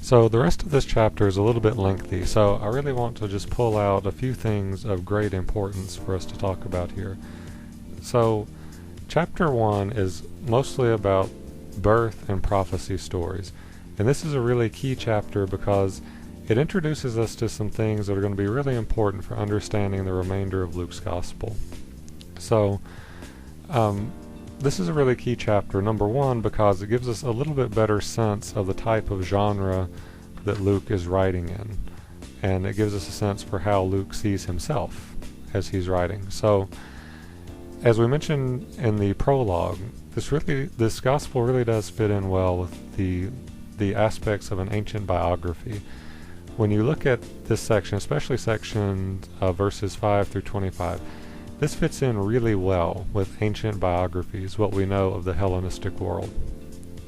So the rest of this chapter is a little bit lengthy, so I really want to just pull out a few things of great importance for us to talk about here. So chapter 1 is mostly about birth and prophecy stories, and this is a really key chapter because it introduces us to some things that are going to be really important for understanding the remainder of Luke's gospel. So this is a really key chapter, number one, because it gives us a little bit better sense of the type of genre that Luke is writing in. And it gives us a sense for how Luke sees himself as he's writing. So, as we mentioned in the prologue, this gospel really does fit in well with the aspects of an ancient biography. When you look at this section, especially section verses 5 through 25, this fits in really well with ancient biographies, what we know of the Hellenistic world.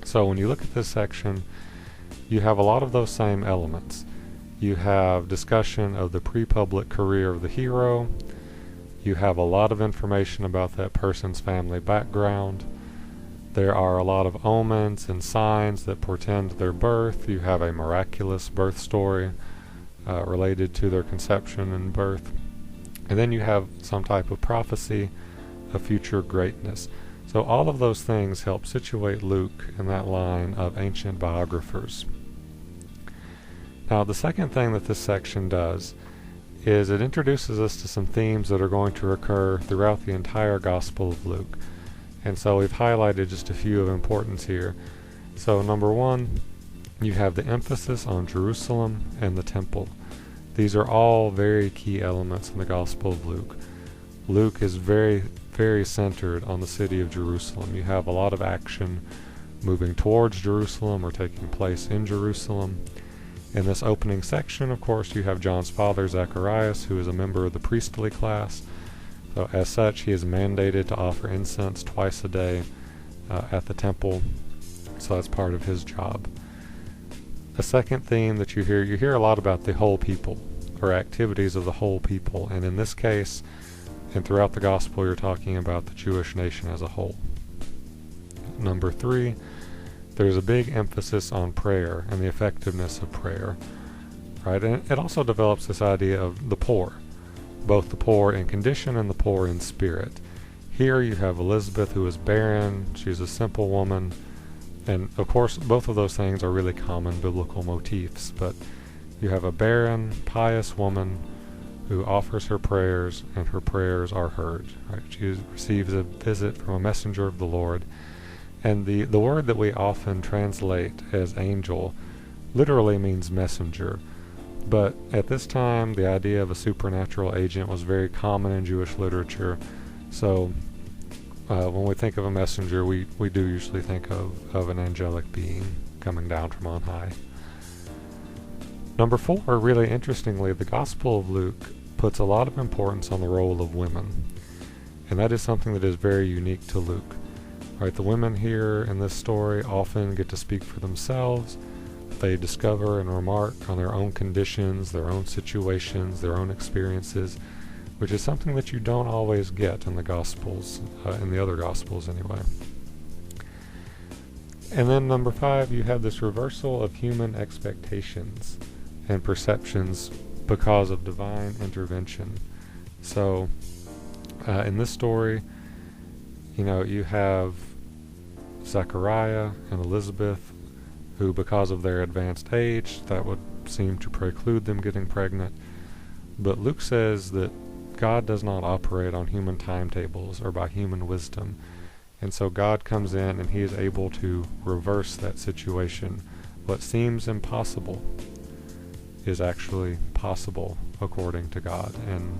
So when you look at this section, you have a lot of those same elements. You have discussion of the pre-public career of the hero. You have a lot of information about that person's family background. There are a lot of omens and signs that portend their birth. You have a miraculous birth story related to their conception and birth. And then you have some type of prophecy of future greatness. So all of those things help situate Luke in that line of ancient biographers. Now, the second thing that this section does is it introduces us to some themes that are going to recur throughout the entire Gospel of Luke. And so we've highlighted just a few of importance here. So number one, you have the emphasis on Jerusalem and the temple. These are all very key elements in the Gospel of Luke. Luke is very, very centered on the city of Jerusalem. You have a lot of action moving towards Jerusalem or taking place in Jerusalem. In this opening section, of course, you have John's father, Zacharias, who is a member of the priestly class. So as such, he is mandated to offer incense twice a day at the temple. So that's part of his job. The second theme that you hear a lot about the whole people, or activities of the whole people. And in this case, and throughout the gospel, you're talking about the Jewish nation as a whole. Number three, there's a big emphasis on prayer and the effectiveness of prayer. Right? And it also develops this idea of the poor, both the poor in condition and the poor in spirit. Here you have Elizabeth, who is barren. She's a simple woman. And of course, both of those things are really common biblical motifs, but you have a barren, pious woman who offers her prayers, and her prayers are heard. Right? She receives a visit from a messenger of the Lord. And the word that we often translate as angel literally means messenger. But at this time, the idea of a supernatural agent was very common in Jewish literature. So when we think of a messenger, we do usually think of an angelic being coming down from on high. Number four, really interestingly, the Gospel of Luke puts a lot of importance on the role of women. And that is something that is very unique to Luke. Right, the women here in this story often get to speak for themselves. They discover and remark on their own conditions, their own situations, their own experiences, which is something that you don't always get in the Gospels, in the other Gospels anyway. And then number five, you have this reversal of human expectations and perceptions because of divine intervention. So, in this story, you have Zechariah and Elizabeth, who, because of their advanced age, that would seem to preclude them getting pregnant. But Luke says that God does not operate on human timetables or by human wisdom. And so God comes in and he is able to reverse that situation. What seems impossible is actually possible according to God. And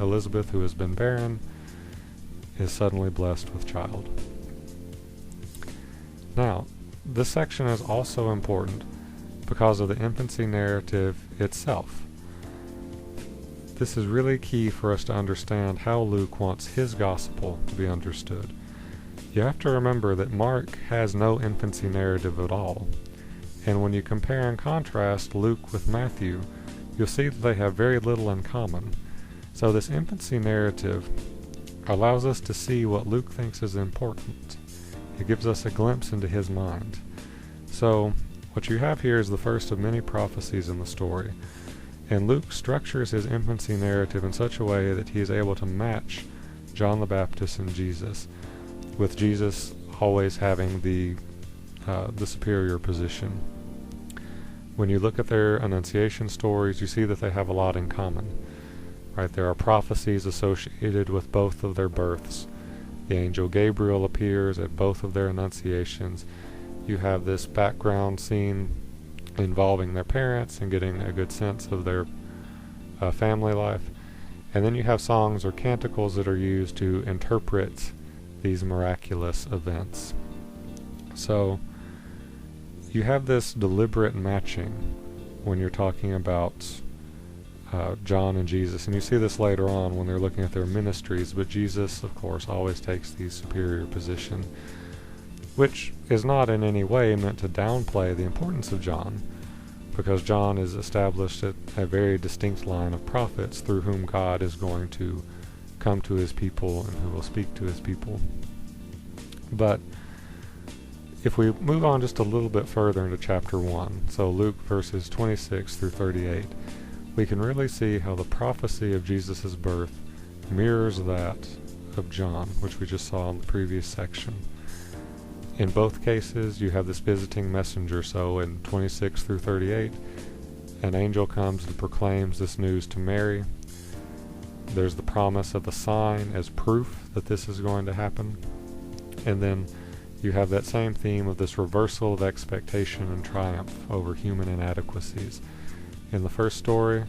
Elizabeth, who has been barren, is suddenly blessed with child. Now, this section is also important because of the infancy narrative itself. This is really key for us to understand how Luke wants his gospel to be understood. You have to remember that Mark has no infancy narrative at all. And when you compare and contrast Luke with Matthew, you'll see that they have very little in common. So this infancy narrative allows us to see what Luke thinks is important. It gives us a glimpse into his mind. So What you have here is the first of many prophecies in the story, and Luke structures his infancy narrative in such a way that he is able to match John the Baptist and Jesus, with Jesus always having the superior position. When you look at their Annunciation stories, you see that they have a lot in common. Right? There are prophecies associated with both of their births. The angel Gabriel appears at both of their Annunciations. You have this background scene involving their parents and getting a good sense of their family life. And then you have songs or canticles that are used to interpret these miraculous events. So you have this deliberate matching when you're talking about John and Jesus, and you see this later on when they're looking at their ministries, but Jesus, of course, always takes the superior position, which is not in any way meant to downplay the importance of John, because John is established at a very distinct line of prophets through whom God is going to come to his people and who will speak to his people. But if we move on just a little bit further into chapter 1, so Luke verses 26 through 38, we can really see how the prophecy of Jesus' birth mirrors that of John, which we just saw in the previous section. In both cases, you have this visiting messenger, so in 26 through 38, an angel comes and proclaims this news to Mary. There's the promise of the sign as proof that this is going to happen. And then you have that same theme of this reversal of expectation and triumph over human inadequacies. In the first story,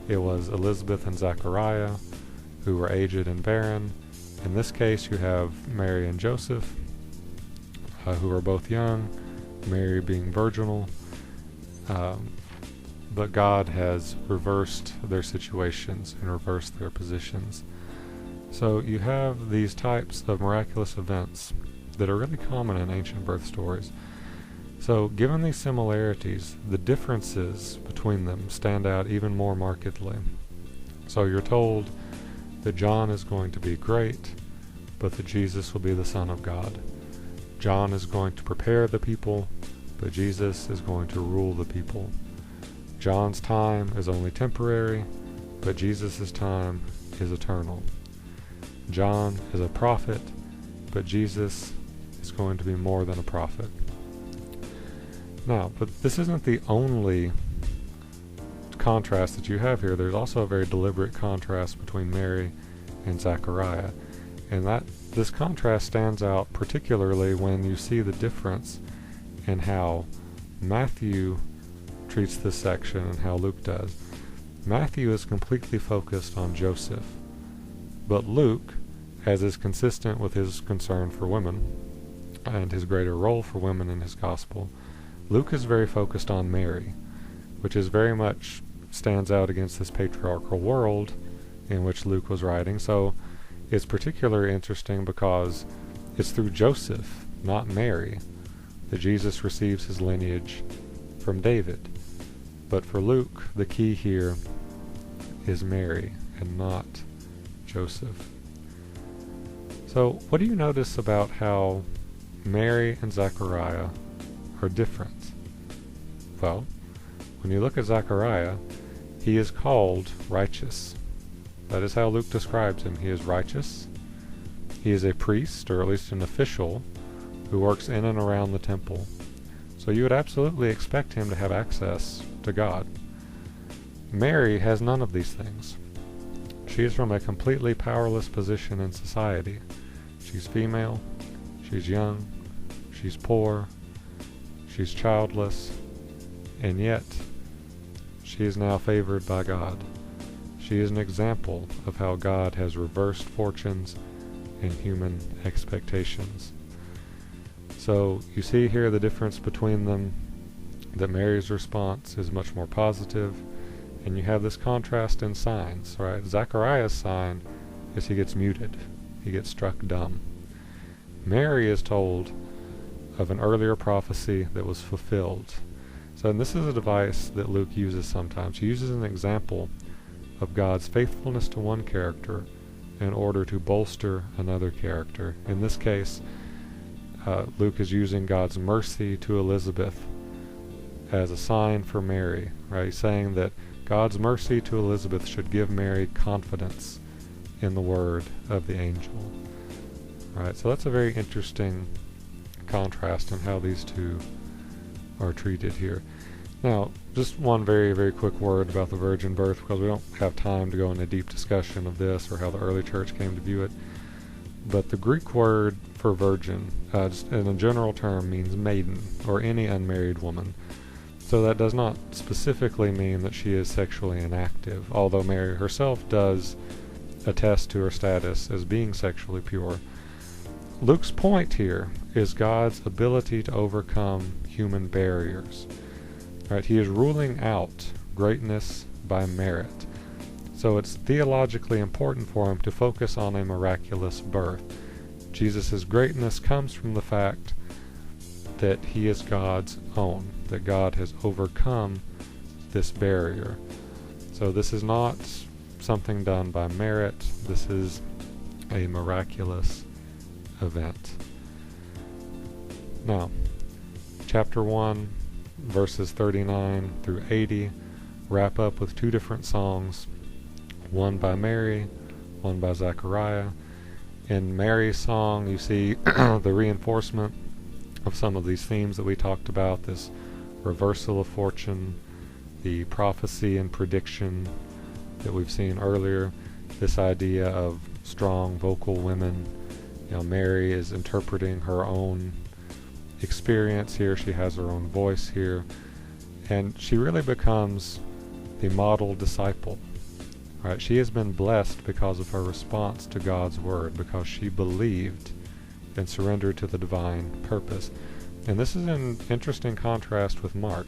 it was Elizabeth and Zachariah, who were aged and barren. In this case, you have Mary and Joseph, who are both young, Mary being virginal. But God has reversed their situations and reversed their positions. So you have these types of miraculous events that are really common in ancient birth stories. So given these similarities, the differences between them stand out even more markedly. So you're told that John is going to be great, but that Jesus will be the Son of God. John is going to prepare the people, but Jesus is going to rule the people. John's time is only temporary, but Jesus' time is eternal. John is a prophet, but Jesus is going to be more than a prophet. Now, but this isn't the only contrast that you have here. There's also a very deliberate contrast between Mary and Zachariah. And this contrast stands out particularly when you see the difference in how Matthew treats this section and how Luke does. Matthew is completely focused on Joseph, but Luke, as is consistent with his concern for women and his greater role for women in his gospel, Luke is very focused on Mary, which is very much stands out against this patriarchal world in which Luke was writing. So it's particularly interesting because it's through Joseph, not Mary, that Jesus receives his lineage from David. But for Luke, the key here is Mary and not Joseph. So what do you notice about how Mary and Zachariah are different? Well, when you look at Zachariah, he is called righteous. That is how Luke describes him. He is righteous. He is a priest, or at least an official, who works in and around the temple. So you would absolutely expect him to have access to God. Mary has none of these things. She is from a completely powerless position in society. She's female, she's young, she's poor, she's childless, and yet she is now favored by God. She is an example of how God has reversed fortunes and human expectations. So you see here the difference between them, that Mary's response is much more positive, and you have this contrast in signs, right? Zachariah's sign is he gets muted. He gets struck dumb. Mary is told of an earlier prophecy that was fulfilled. So and this is a device that Luke uses sometimes. He uses an example of God's faithfulness to one character in order to bolster another character. In this case, Luke is using God's mercy to Elizabeth as a sign for Mary, right? He's saying that God's mercy to Elizabeth should give Mary confidence in the word of the angel, right? So that's a very interesting contrast in how these two are treated here. Now, just one very, very quick word about the virgin birth, because we don't have time to go into a deep discussion of this or how the early church came to view it. But the Greek word for virgin, just in a general term, means maiden, or any unmarried woman. So that does not specifically mean that she is sexually inactive, although Mary herself does attest to her status as being sexually pure. Luke's point here is God's ability to overcome human barriers. Right? He is ruling out greatness by merit. So it's theologically important for him to focus on a miraculous birth. Jesus' greatness comes from the fact that he is God's own, that God has overcome this barrier. So this is not something done by merit. This is a miraculous event. Now, chapter 1, verses 39 through 80 wrap up with two different songs, one by Mary, one by Zechariah. In Mary's song, you see the reinforcement of some of these themes that we talked about, this reversal of fortune, the prophecy and prediction that we've seen earlier, this idea of strong vocal women. Mary is interpreting her own experience here. She has her own voice here, and she really becomes the model disciple. Right? She has been blessed because of her response to God's word, because she believed and surrendered to the divine purpose. And this is an interesting contrast with Mark.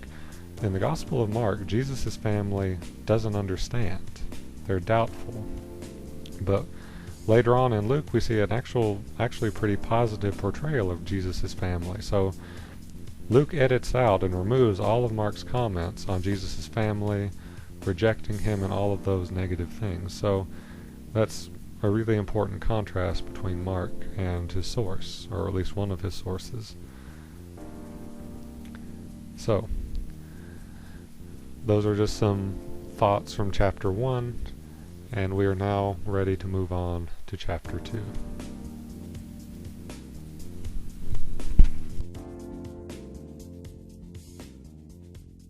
In the Gospel of Mark, Jesus' family doesn't understand. They're doubtful. But later on in Luke, we see an actually pretty positive portrayal of Jesus' family. So Luke edits out and removes all of Mark's comments on Jesus' family, rejecting him, and all of those negative things. So that's a really important contrast between Mark and his source, or at least one of his sources. So those are just some thoughts from chapter 1, and we are now ready to move on to chapter 2.